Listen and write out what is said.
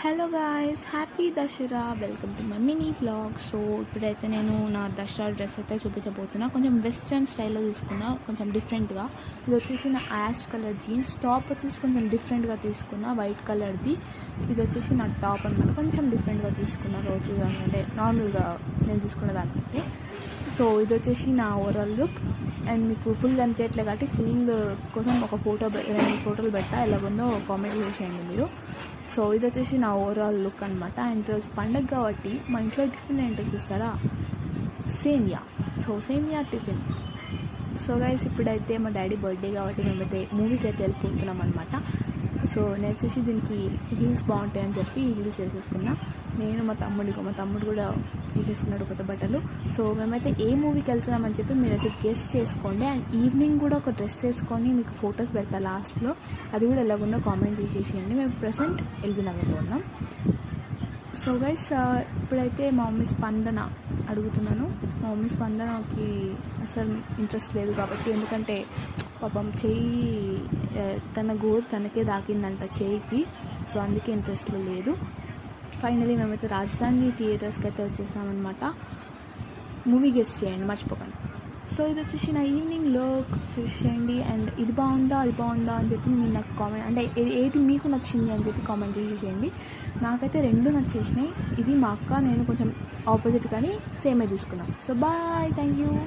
Hello guys, happy Dasara. Welcome to my mini vlog. So ఇప్పుడైతే నేను నా దసరా డ్రెస్ అయితే చూపించబోతున్నా. కొంచెం వెస్ట్రన్ స్టైల్లో తీసుకున్నా, కొంచెం డిఫరెంట్గా. ఇది వచ్చేసి నా యాష్ కలర్ జీన్స్ టాప్ వచ్చేసి కొంచెం డిఫరెంట్గా తీసుకున్నా, వైట్ కలర్ది. ఇది వచ్చేసి నా టాప్ అనమాట, కొంచెం డిఫరెంట్గా తీసుకున్నా రోజు అంటే నార్మల్గా నేను తీసుకున్న దానికంటే. సో ఇది వచ్చేసి నా ఓవరాల్ లుక్. అండ్ మీకు ఫుల్ కనిపించట్లే కాబట్టి ఫుల్ కోసం ఒక రెండు ఫోటోలు పెట్టా, ఎలాగుందో కామెంట్ చేసేయండి మీరు. సో ఇది వచ్చేసి నా ఓవరాల్ లుక్ అనమాట. అండ్ ఈరోజు పండగ కాబట్టి మా ఇంట్లో టిఫిన్ ఏంటో చూస్తారా, సేమియా. సో సేమియా టిఫిన్. సో గైస్ ఇప్పుడైతే మా డాడీ బర్త్డే కాబట్టి మేమైతే మూవీకి అయితే వెళ్ళిపోతున్నాం అనమాట. సో నేను వచ్చేసి దీనికి హీల్స్ బాగుంటాయి అని చెప్పి హీల్స్ వేసేసుకున్నా. నేను మా తమ్ముడు కూడా తీసేసుకున్నాడు కొత్త బట్టలు. సో మేమైతే ఏ మూవీకి వెళ్తున్నామని చెప్పి మీరైతే గెస్ చేసుకోండి. అండ్ ఈవినింగ్ కూడా ఒక డ్రెస్ వేసుకొని మీకు ఫొటోస్ పెడతా లాస్ట్లో, అది కూడా ఎలాగుందో కామెంట్ చేసేయండి. మేము ప్రెసెంట్ ఎల్బీ నగర్లో ఉన్నాం. సో గైస్ ఇప్పుడైతే మా మమ్మీ స్పందన అడుగుతున్నాను. మా మమ్మీ స్పందనకి అసలు ఇంట్రెస్ట్ లేదు కాబట్టి, ఎందుకంటే పాపం చెయ్యి తన గోరు తనకే దాకిందంట చెయ్యికి. సో అందుకే ఇంట్రెస్ట్లో లేదు. ఫైనలీ మేమైతే రాజధాని థియేటర్స్కి అయితే వచ్చేసామన్నమాట. మూవీ గెస్ట్ చేయండి మర్చిపోకండి. సో ఇది వచ్చేసి నా ఈవినింగ్ లుక్ చూసేయండి. అండ్ ఇది బాగుందా అది బాగుందా అని చెప్పి మీరు నాకు కామెంట్, అంటే ఏది మీకు నచ్చింది అని చెప్పి కామెంట్ చేసేయండి. నాకైతే రెండు నచ్చేసినాయి. ఇది మా అక్క నేను కొంచెం ఆపోజిట్ కానీ సేమే తీసుకున్నాం. So bye, thank you.